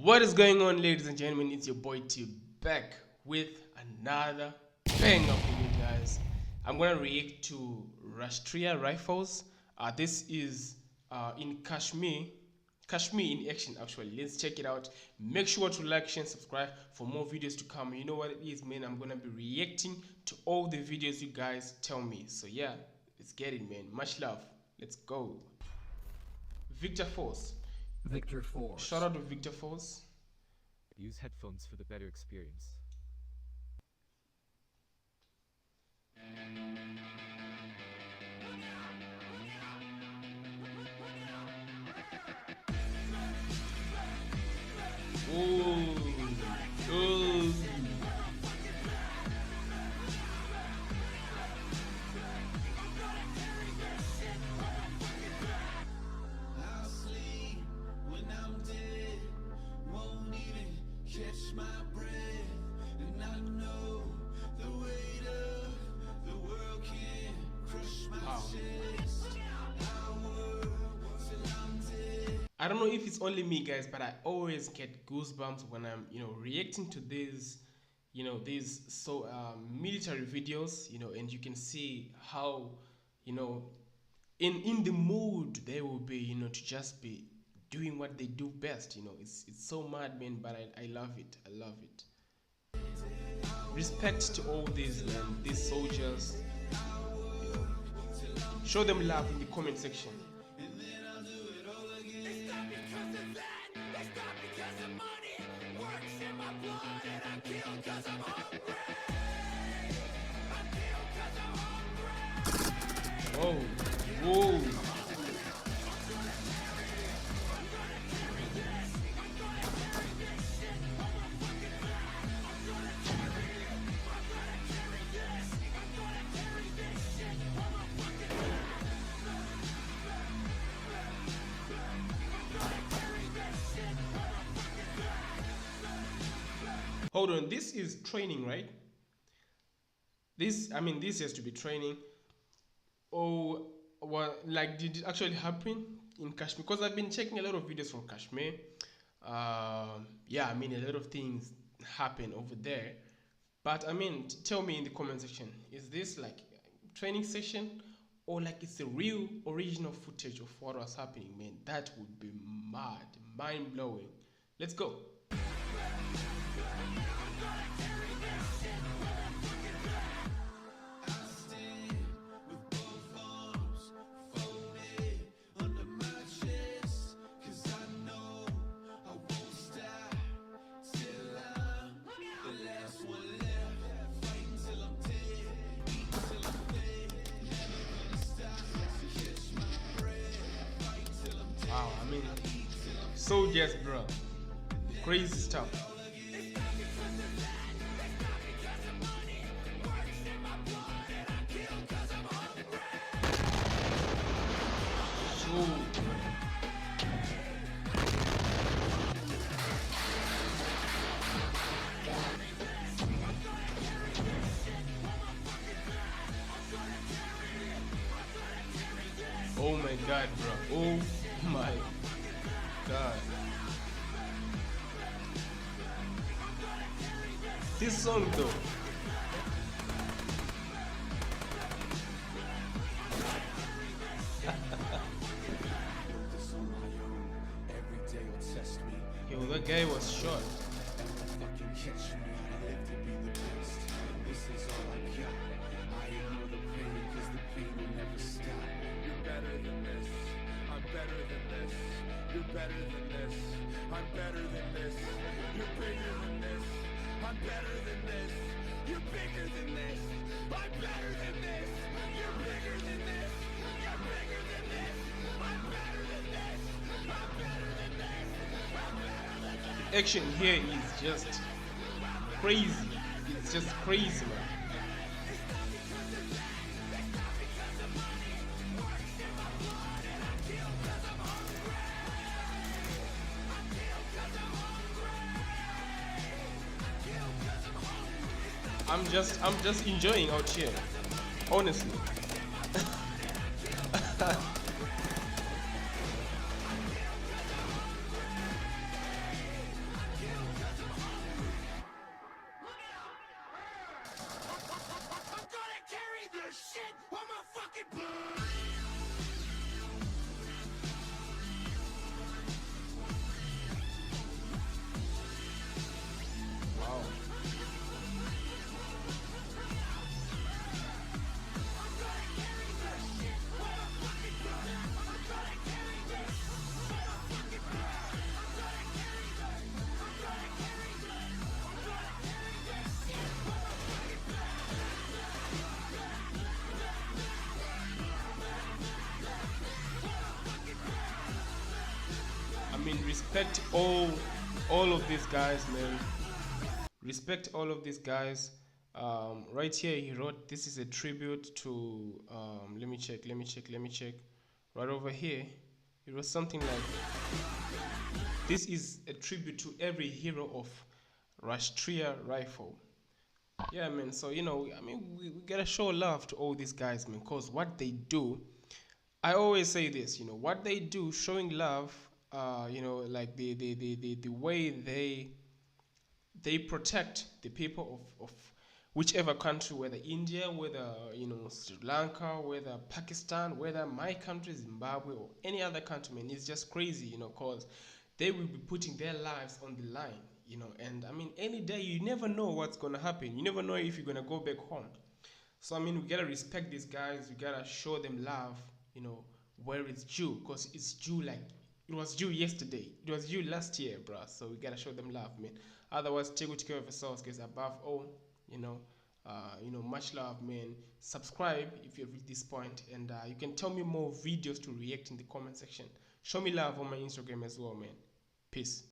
What is going on, ladies and gentlemen? It's your boy T back with another banger for you guys. I'm gonna react to Rashtriya Rifles. This is in Kashmir in action. Actually, let's check it out. Make sure to like, share, and subscribe for more videos to come. You know what it is, man. I'm gonna be reacting to all the videos you guys tell me. So yeah, let's get it, man. Much love. Let's go. Victor Force. Victor Force. Shout out to Victor Force. Use headphones for the better experience. Ooh. Ooh. I don't know if it's only me, guys, but I always get goosebumps when I'm, reacting to these, military videos, and you can see how, in the mood they will be, to just be doing what they do best. It's so mad, man, but I love it. I love it. Respect to all these, man, these soldiers. Show them love in the comment section. Whoa, whoa. Hold on, this is training, right? This has to be training. Oh, well, like, did it actually happen in Kashmir? Because I've been checking a lot of videos from Kashmir. Yeah, a lot of things happen over there. But tell me in the comment section, is this like a training session or like it's a real original footage of what was happening, man? That would be mad, mind blowing. Let's go. Wow, soldiers, bro. Crazy stuff. Oh my god, bro. Oh my god. This song though. Yo, that guy was shot. You're better than this. I'm better than this. You're bigger than this. I'm better than this. You're bigger than this. I'm better than this. You're bigger than this. You're bigger than this. I'm better than this. I'm better than this. I'm better than this. The action here is just crazy. It's just crazy, man. I'm just enjoying out here, honestly. I'm gonna carry this shit on my fucking back. Wow. I mean, respect all of these guys, man. Respect all of these guys. Right here, he wrote, "This is a tribute to." Let me check. Let me check. Let me check. Right over here, he wrote something like, "This is a tribute to every hero of Rashtriya Rifle." Yeah, man. So I mean, we gotta show love to all these guys, man, cause what they do. I always say this, what they do, showing love. Like the way they protect the people of whichever country, whether India, whether Sri Lanka, whether Pakistan, whether my country Zimbabwe or any other country, man. It's just crazy, cause they will be putting their lives on the line, and I mean, any day you never know what's gonna happen. You never know if you're gonna go back home. So I mean, we gotta respect these guys. We gotta show them love, where it's due, cause it's due like it was due yesterday. It was due last year, bruh. So we gotta show them love, man. Otherwise, take good care of yourselves, guys. Above all, much love, man. Subscribe if you've reached this point, and you can tell me more videos to react in the comment section. Show me love on my Instagram as well, man. Peace.